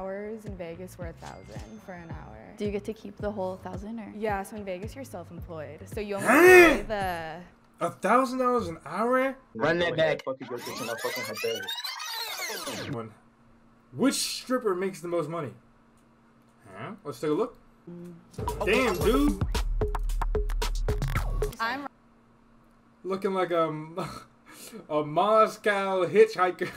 Hours in Vegas were $1,000 for an hour. Do you get to keep the whole 1,000 or? Yeah, so in Vegas you're self-employed, so you only pay the. $1,000 an hour? Run that back. Which stripper makes the most money? Huh? Let's take a look. Damn, dude. I'm Looking like a Moscow hitchhiker.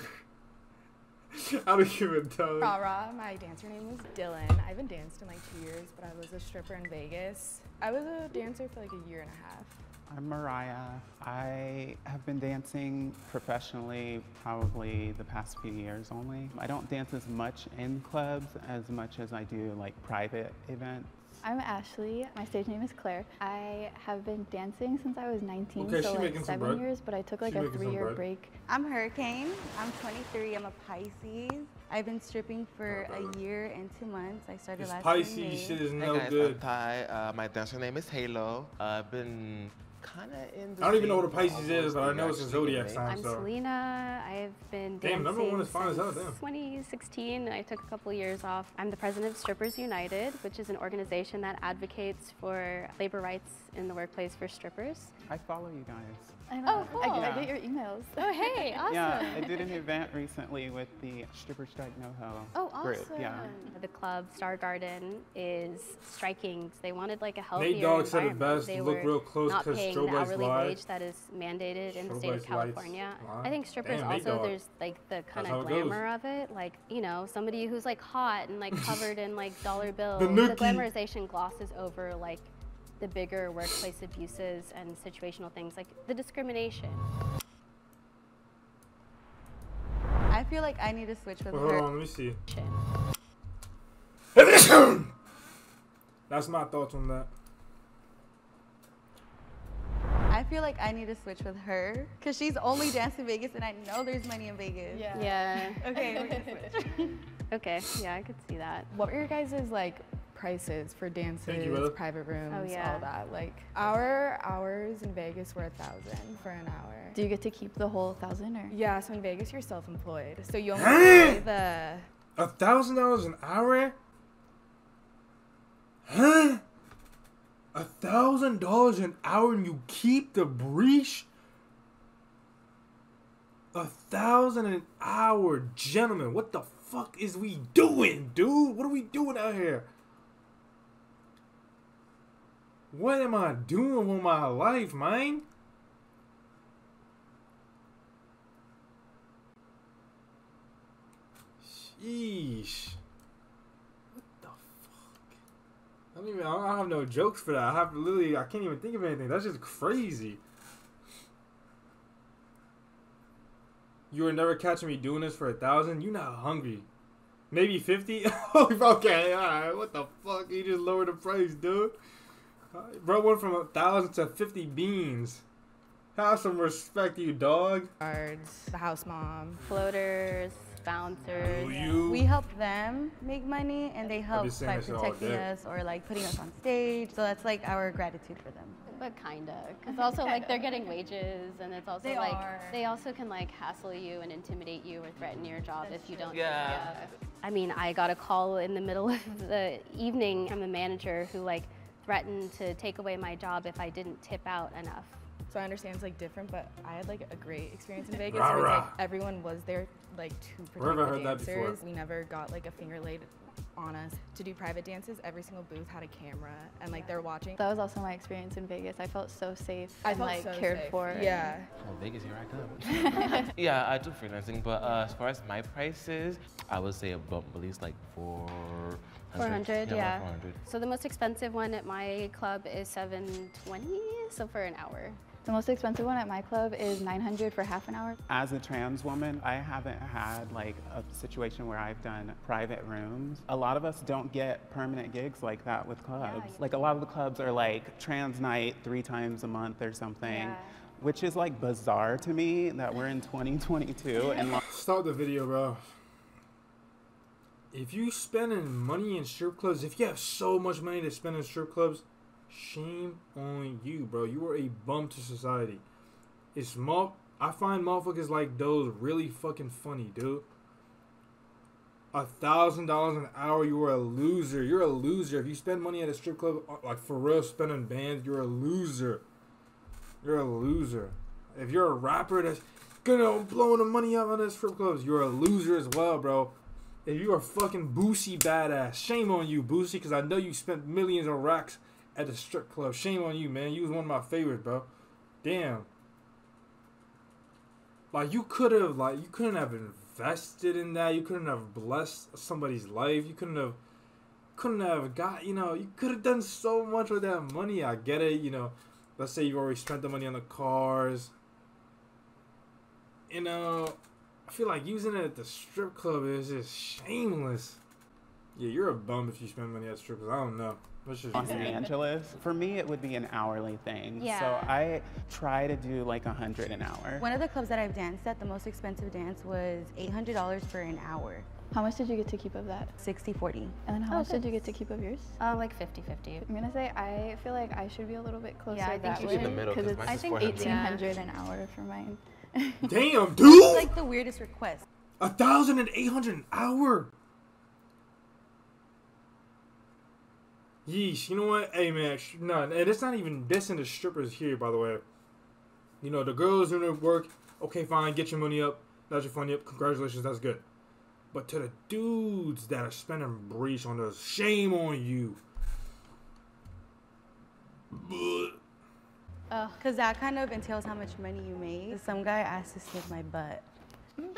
I don't even know. Rara. My dancer name was Dylan. I haven't danced in like 2 years, but I was a stripper in Vegas. I was a dancer for like a year and a half. I'm Mariah. I have been dancing professionally probably the past few years only. I don't dance as much in clubs as much as I do like private events. I'm Ashley. My stage name is Claire. I have been dancing since I was 19, Okay, so she like making some 7 bread. years, but I took like She a making some 3-year bread. break. I'm Hurricane. I'm 23. I'm a Pisces. I've been stripping for a year and 2 months. I started This last Pisces May. shit is Hey no guys, good. I'm Ty. My dancer name is Halo. I've been kind of in the I don't even know what a scene Pisces for is, but I almost know it's a actually zodiac been sign. I'm So. Selena. I've been Damn, dancing number one is fine as hell, since damn. 2016. I took a couple years off. I'm the president of Strippers United, which is an organization that advocates for labor rights in the workplace for strippers. I follow you guys. I know. Oh, I cool. get your emails. Oh, hey, awesome. Yeah, I did an event recently with the Stripper Strike NoHo Oh, awesome. group. Yeah. The club, Star Garden, is striking. They wanted like a healthier Nate Dogg said it environment. best. They Look were real close not because paying strobe the lights hourly live. wage that is mandated in the Strobe state of lights lights California. live. I think strippers Damn, Nate also, Dogg. there's like the kind how of it goes. glamour of it. Like, you know, somebody who's like hot and like covered in like dollar bills. The The nookie. glamorization glosses over like the bigger workplace abuses and situational things like the discrimination. I feel like I need to switch with Well, hold her. on, let me see. That's my thoughts on that. I feel like I need to switch with her because she's only danced in Vegas and I know there's money in Vegas. Yeah. Okay, we're gonna switch. Okay. Yeah, I could see that. What were your guys' like prices for dances, brother. private rooms, Oh, yeah. all that? Like our hours in Vegas were $1,000 for an hour. Do you get to keep the whole 1,000 or? Yeah, so in Vegas you're self-employed, so you only pay the. $1,000 an hour? Huh? $1,000 an hour and you keep the breach? $1,000 an hour, gentlemen. What the fuck is we doing, dude? What are we doing out here? What am I doing with my life, man? Sheesh. What the fuck? I don't have no jokes for that. I can't even think of anything. That's just crazy. You were never catching me doing this for $1,000? You not hungry. Maybe 50? Okay, alright. What the fuck? You just lowered the price, dude. Bro went from 1,000 to 50 beans. Have some respect, you dog. Guards, the house mom. Floaters, bouncers. We help them make money and they help saying by this all protecting day. us or like putting us on stage. So that's like our gratitude for them. But kinda, because also like they're getting wages, and it's also They like are. they also can like hassle you and intimidate you or threaten your job if you don't. Yeah. I mean, I got a call in the middle of the evening from the manager who like threatened to take away my job if I didn't tip out enough. So I understand it's like different, but I had like a great experience in Vegas. Where it's like everyone was there like to protect Where have I the heard that before? dancers. We never got like a finger laid on us to do private dances. Every single booth had a camera and like they're watching. That was also my experience in Vegas. I felt so safe I and felt like so cared safe. for. Yeah. Oh, Vegas, here I come. Yeah, I do freelancing, but as far as my prices, I would say about at least like 400. 400, yeah. 400. So the most expensive one at my club is $720, so for an hour. The most expensive one at my club is $900 for half an hour. As a trans woman, I haven't had like a situation where I've done private rooms. A lot of us don't get permanent gigs like that with clubs. Like a lot of the clubs are like trans night 3 times a month or something, which is like bizarre to me that we're in 2022 and like, Stop the video, bro. If you spending money in strip clubs, if you have so much money to spend in strip clubs, shame on you, bro. You are a bum to society. I find motherfuckers like those really fucking funny, dude. $1,000 an hour, you are a loser. You're a loser. If you spend money at a strip club, like for real, spending bands, you're a loser. You're a loser. If you're a rapper that's gonna blowing the money out on the strip clubs, you're a loser as well, bro. If you are fucking Boosie badass, shame on you, Boosie, because I know you spent millions of racks at the strip club. Shame on you, man. You was one of my favorites, bro. Damn. Like, you couldn't have invested in that. You couldn't have blessed somebody's life. You couldn't have got, you could have done so much with that money. I get it, let's say you already spent the money on the cars. I feel like using it at the strip club is just shameless. Yeah, you're a bum if you spend money at strip clubs. I don't know. Los Angeles, for me, it would be an hourly thing. Yeah. So I try to do like 100 an hour. One of the clubs that I've danced at, the most expensive dance was $800 for an hour. How much did you get to keep of that? 60-40. And then how much did you get to keep of yours? Like 50-50. I'm gonna say I feel like I should be a little bit closer Yeah, I think that you way. should be in the middle, because 'cause it's mine's is 1800 an hour for mine. Damn, dude! It's like the weirdest request. 1,800 an hour. Yeesh, you know what? Hey, man, no, and it's not even dissing the strippers here, by the way. The girls doing their work, okay, fine, get your money up. That's your money up. Congratulations, that's good. But to the dudes that are spending breach on us, shame on you. Because that kind of entails how much money you make. Some guy asked to sniff my butt. In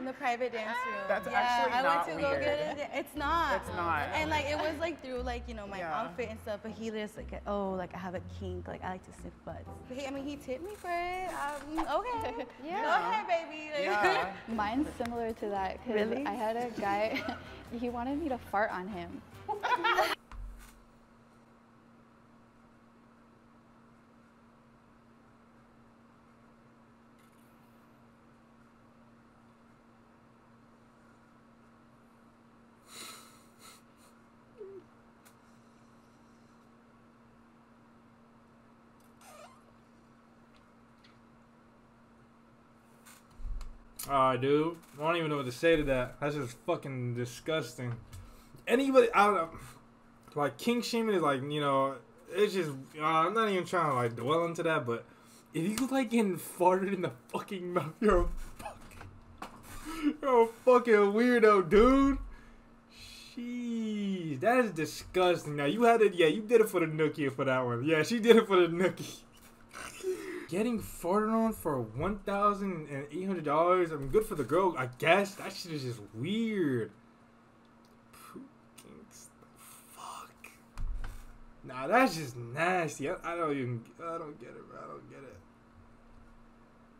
the private dance room. That's yeah, actually I not went to go weird. get it. It's not. It's not. And like it was like through like my Yeah. outfit and stuff. But he just like I have a kink. Like I like to sniff butts. But he tipped me for it. Okay. Yeah. Go ahead, baby. Like, Yeah. Mine's similar to that because Really? I had a guy, he wanted me to fart on him. Alright, dude. I don't even know what to say to that. That's just fucking disgusting. Anybody, I don't know. Like, kink shaming is like, it's just, I'm not even trying to, like, dwell into that, but if you like getting farted in the fucking mouth, you're a fucking weirdo, dude. Jeez, that is disgusting. Now, you did it for the nookie for that one. Yeah, she did it for the nookie. Getting farted on for $1,800. I mean, good for the girl, I guess. That shit is just weird. Fuck. Nah, that's just nasty. I don't get it, bro. I don't get it.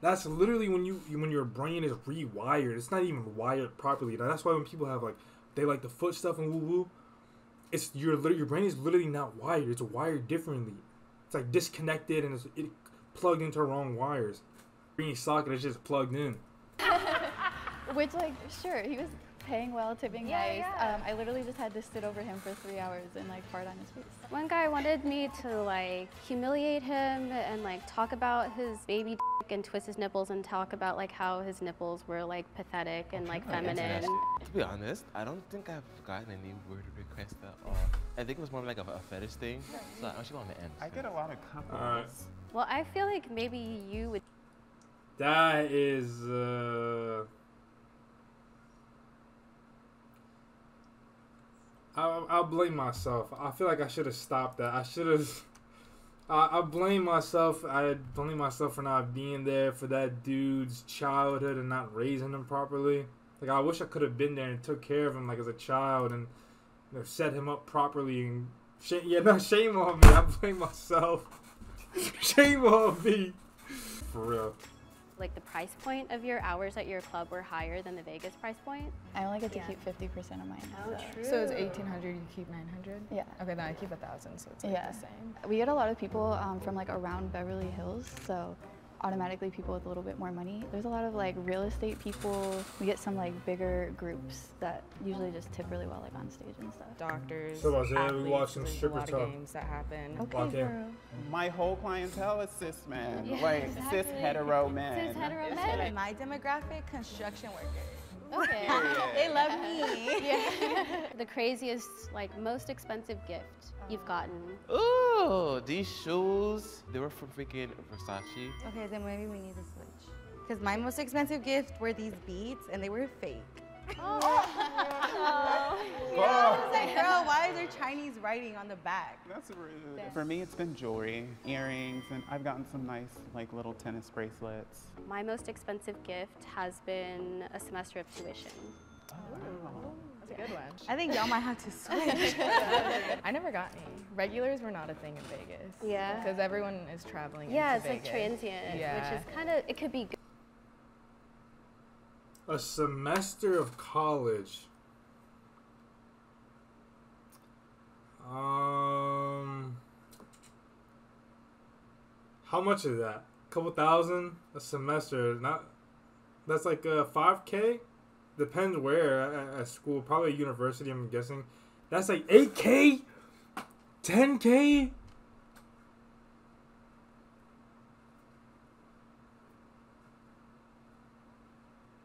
That's literally when your brain is rewired. It's not even wired properly. Now, that's why when people have they like the foot stuff and woo woo, it's your brain is literally not wired. It's wired differently. It's like disconnected and it plugged into wrong wires. Green socket is just plugged in. Which, sure, he was paying well, tipping nice. yeah. I literally just had to sit over him for 3 hours and fart on his face. One guy wanted me to humiliate him and talk about his baby dick and twist his nipples and talk about how his nipples were pathetic and feminine. To be honest, I don't think I've gotten any weird requests at all. I think it was more like a fetish thing. So I actually want to end. I get a lot of couples. Alright. Well, I feel like maybe you would. That is, I'll blame myself. I feel like I should have stopped that. I blame myself. I blame myself for not being there for that dude's childhood and not raising him properly. I wish I could have been there and took care of him as a child and set him up properly. And shame on me. I blame myself. Shame on me. For real. The price point of your hours at your club were higher than the Vegas price point. I only get to Yeah. keep 50% of mine. So it's 1,800. You keep 900. Yeah. Okay, then I keep 1,000. So it's Yeah. the same. We get a lot of people from around Beverly Hills, so automatically people with a little bit more money. There's a lot of real estate people. We get some bigger groups that usually just tip really well on stage and stuff. Doctors. So I was there, we athletes, watched some there's stripper a lot talk. of games that happen. Okay, Walk in. girl. My whole clientele is cis men, Yeah, cis exactly. hetero men. Cis hetero men. My demographic, construction workers. Okay. They love me. Yeah. The craziest, like most expensive gift you've gotten. Ooh, these shoes, they were from freaking Versace. Okay, then maybe we need to switch. Because my most expensive gift were these beads, and they were fake. Oh. Yeah, I was like, girl, why is there Chinese writing on the back? That's rude. For me, it's been jewelry, earrings, and I've gotten some nice, like, little tennis bracelets. My most expensive gift has been a semester of tuition. That's a good one. I think y'all might have to switch. I never got any. Regulars were not a thing in Vegas. Yeah. Because everyone is traveling Yeah, into it's like Vegas. transient, Yeah. which is kind of, it could be good. A semester of college. How much is that? Couple thousand a semester? Not. That's like $5K. Depends where at school. Probably university. I'm guessing. That's like $8K, $10K.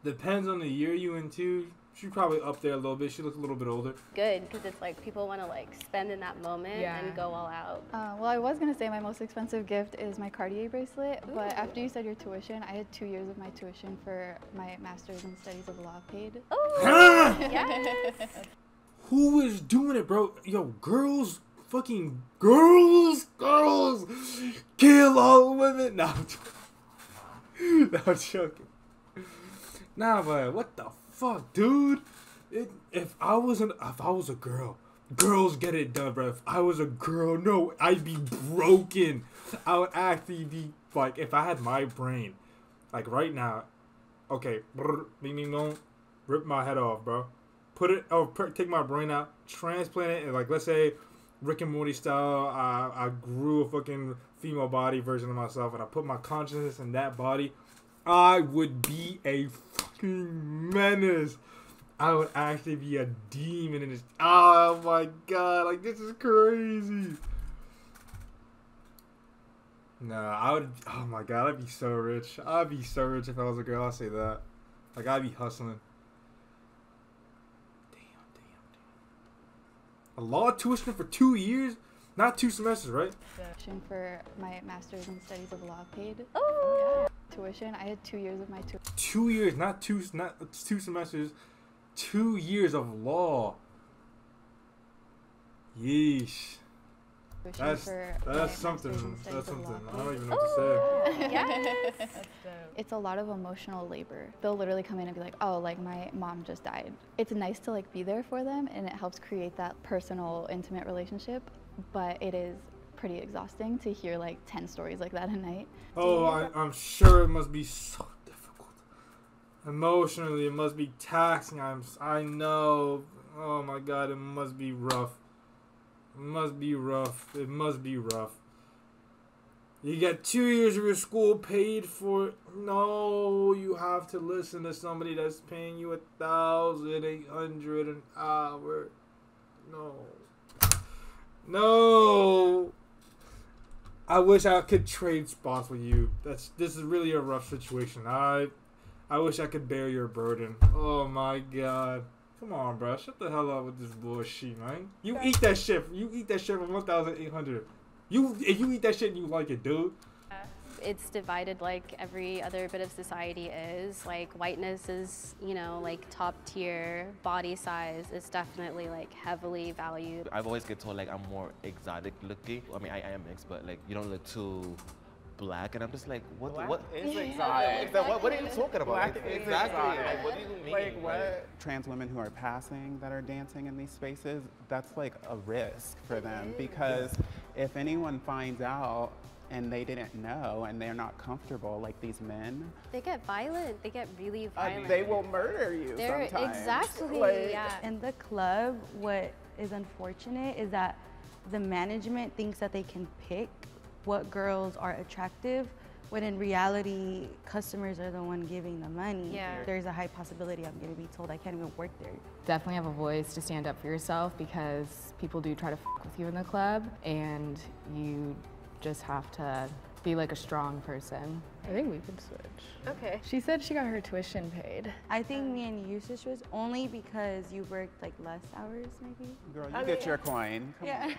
Depends on the year you into. She's probably up there a little bit. She looks a little bit older. Good, because it's like people want to like spend in that moment Yeah. and go all out. Well, I was gonna say my most expensive gift is my Cartier bracelet, but after you said your tuition, I had 2 years of my tuition for my master's in studies of law paid. Oh, yes. Who is doing it, bro? Yo, girls, fucking girls, kill all women. No, I'm joking. No, I'm joking. Nah, but what the fuck, dude? If I was a girl, girls get it done, bro. If I was a girl, no, I'd be broken. I would actually be like, if I had my brain, like right now, okay, rip my head off, bro. Take my brain out, transplant it, and like, let's say, Rick and Morty style, I grew a fucking female body version of myself, and I put my consciousness in that body, I would be a fucking menace. I would actually be a demon in this. Oh my god, like this is crazy. Nah, I would. Oh my god, I'd be so rich. I'd be so rich if I was a girl. I'll say that. Like I'd be hustling. A law tuition for 2 years? Not 2 semesters, right? Tuition for my master's in studies of law paid. Oh. Tuition, I had 2 years of my tuition. 2 years, not two semesters. 2 years of law. Yeesh. That's for my something. master's in studies That's of law something. I paid. don't even know what to say. Yes. That's dope. It's a lot of emotional labor. They'll literally come in and be like, oh, like my mom just died. It's nice to like be there for them and it helps create that personal, intimate relationship, but it is pretty exhausting to hear like 10 stories like that a night. Oh, I'm sure it must be so difficult. Emotionally, it must be taxing. I know. Oh my god, it must be rough. It must be rough. It must be rough. You get 2 years of your school paid for. No, you have to listen to somebody that's paying you $1,800 an hour. No. I wish I could trade spots with you. This is really a rough situation. I wish I could bear your burden. Oh my god. Come on, bro. Shut the hell up with this bullshit, man. You eat that shit. You eat that shit for $1,800. If you eat that shit and you like it, dude. It's divided like every other bit of society is. Like whiteness is, you know, like top tier. Body size is definitely like heavily valued. I've always get told like I'm more exotic looking. I mean, I am mixed, but like you don't look too black, and I'm just like, what is exotic? exotic? What are you talking about? Black is Exactly. exotic. Like, what do you mean? Like what? Trans women who are passing that are dancing in these spaces, that's like a risk for them because if anyone finds out and they didn't know and they're not comfortable, like these men, They get violent. They get really violent. they will murder you They're sometimes. exactly, Like, yeah. In the club, what is unfortunate is that the management thinks that they can pick what girls are attractive, when in reality, customers are the one giving the money. Yeah. There's a high possibility I'm gonna be told I can't even work there. Definitely have a voice to stand up for yourself because people do try to fuck with you in the club and you just have to be like a strong person. I think we could switch. Okay. She said she got her tuition paid. I think me and you should switch only because you worked like less hours, maybe. Girl, you get your coin. Come on.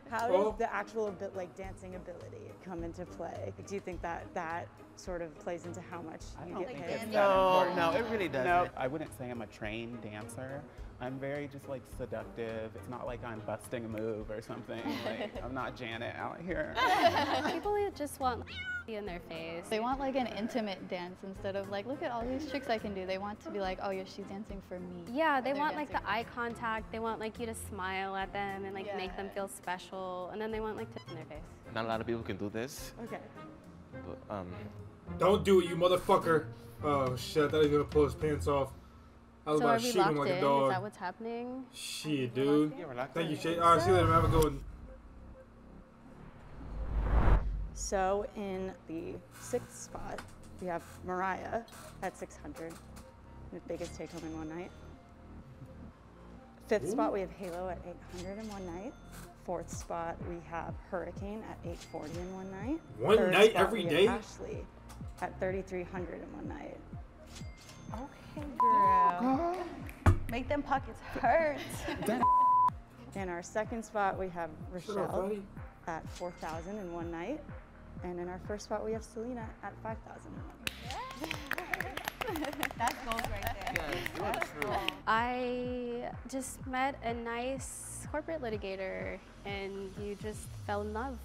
How does the actual like dancing ability come into play? Do you think that that sort of plays into how much you get paid? No, it really doesn't. No, I wouldn't say I'm a trained dancer. I'm very just like seductive. It's not like I'm busting a move or something. Like I'm not Janet out here. People just want in their face. They want like an intimate dance instead of like, look at all these tricks I can do. They want to be like, oh yeah, she's dancing for me. Yeah, they want like the eye contact. They want like you to smile at them and like make them feel special. And then they want like to in their face. Not a lot of people can do this. Okay. But, Don't do it, you motherfucker. Oh shit, I thought he was gonna pull his pants off. I was So about are to we shoot him locked like in? a dog. Is that what's happening? Shit, dude. yeah, we're locked Thank in. you, Shay. Alright, see you later, man. Have a good one. So in the 6th spot, we have Mariah at 600, the biggest take home in one night. 5th spot, we have Halo at 800 in one night. 4th spot, we have Hurricane at 840 in one night. One 3rd night, spot, every we day? have Ashley at 3,300 in one night. Okay, girl. Make them pockets hurt. In our 2nd spot, we have Shut up, Rochelle buddy. at 4,000 in one night. And in our 1st spot, we have Selena at 5,000 in one night. That's gold right there. Yes, you are true. I just met a nice corporate litigator and you just fell in love.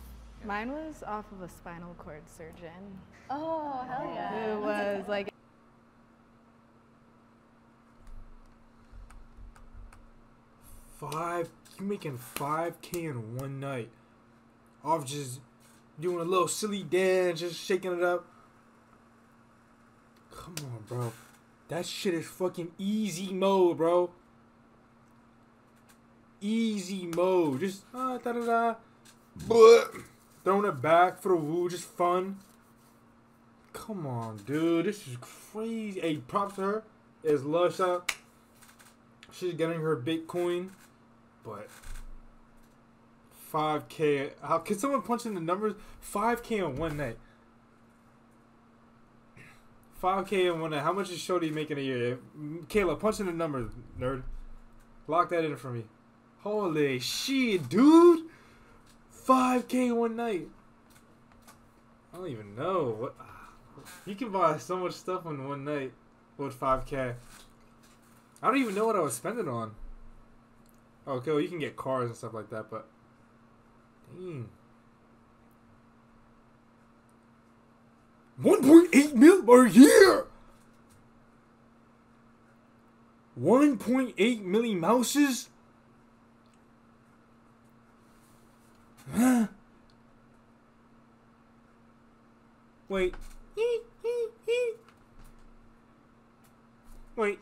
Mine was off of a spinal cord surgeon. Oh, hell yeah. It was like You making 5K in one night off just doing a little silly dance, just shaking it up. Come on, bro. That shit is fucking easy mode, bro. Easy mode. Just da da da. But throwing it back for the woo, just fun. Come on, dude. This is crazy. Hey, props to her. It's lush out. She's getting her Bitcoin. But 5K. How can someone punch in the numbers? 5K in one night. 5K in one night. How much is Shorty making a year? Kayla, punch in the numbers, nerd. Lock that in for me. Holy shit, dude. 5K in one night. I don't even know. What you can buy so much stuff in one night with 5K. I don't even know what I was spending on. Okay, well, you can get cars and stuff like that, but dang. 1.8 mil a year. 1.8 million mouses. Huh? Wait. Wait.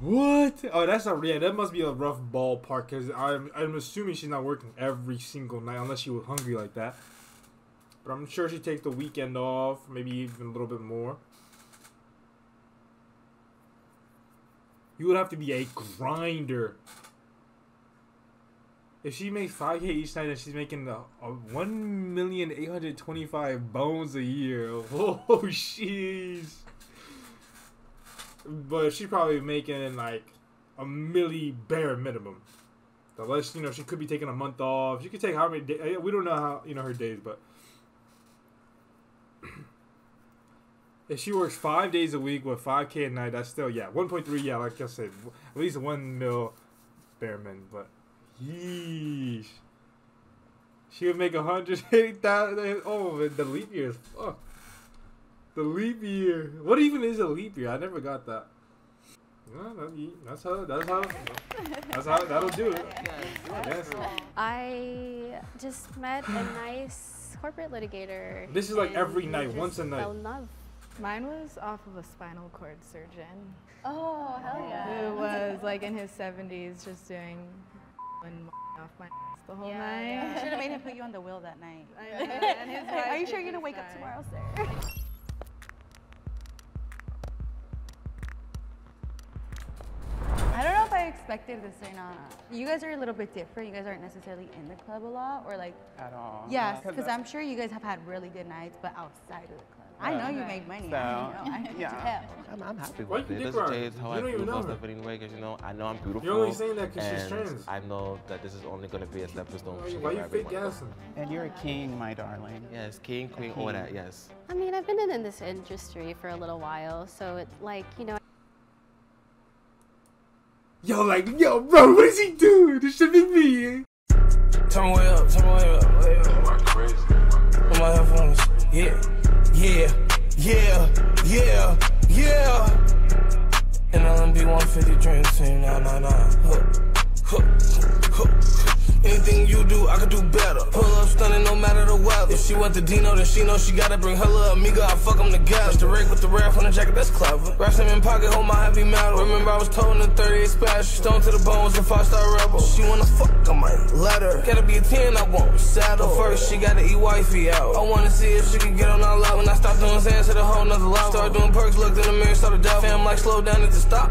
What? Oh, that's a that must be a rough ballpark because I'm assuming she's not working every single night unless she was hungry like that. But I'm sure she takes the weekend off, maybe even a little bit more. You would have to be a grinder. If she makes 5K each night and she's making 1,825,000 bones a year, oh jeez. But she's probably making like a milli bare minimum. Unless, you know, she could be taking a month off. She could take how many days. We don't know how, you know, her days, but if she works 5 days a week with 5K a night, that's still, 1.3, like I said, at least 1 mil bare min, but yeesh. She would make 180,000. Oh, the leap year is fuck. The leap year. What even is a leap year? I never got that. No, that's how that'll do it. I guess. I just met a nice corporate litigator. This is like and every we night, just once a night. Fell in love. mine was off of a spinal cord surgeon. Oh, hell yeah. Who was like in his 70s just doing and off my ass the whole night. Should have made him put you on the wheel that night. And his wife Are you did sure you're gonna just wake up die. tomorrow, sir? I don't know if I expect expected this or not. You guys are a little bit different. You guys aren't necessarily in the club a lot or like. At all. Yes, because I'm sure you guys have had really good nights, but outside of the club. I know you make money. So, I can tell. I'm happy Why with you it. dick This ride? is how You I don't feel even know about her. stuff anyway, because you know, I know I'm beautiful. You're only saying that 'cause she's and trans. I know that this is only going to be a stepping stone. Why you fake gassing? And you're a king, my darling. Yes, king, queen, all that, yes. I mean, I've been in this industry for a little while, so it's like, you know. Yo, bro, what is he doing? This should be me. Turn way up, way up. Crazy. On my headphones. Yeah. And LMB 150 dream team, Anything you do, I could do better. Pull up stunning no matter the weather. If she went to Dino, then she knows she gotta bring her little amiga. I fuck them together. The rig with the ref on the jacket, that's clever. Wrap some in pocket, hold my heavy metal. Remember I was told in the 38 special. Stone to the bones, a 5-star rebel. She wanna fuck, I might let her. Gotta be a 10, I won't settle. First, she gotta eat wifey out. I wanna see if she can get on our level. When I stop doing Zans, hit a whole nother level. Start doing perks, looked in the mirror, saw the devil. Fam like slow down, need to stop.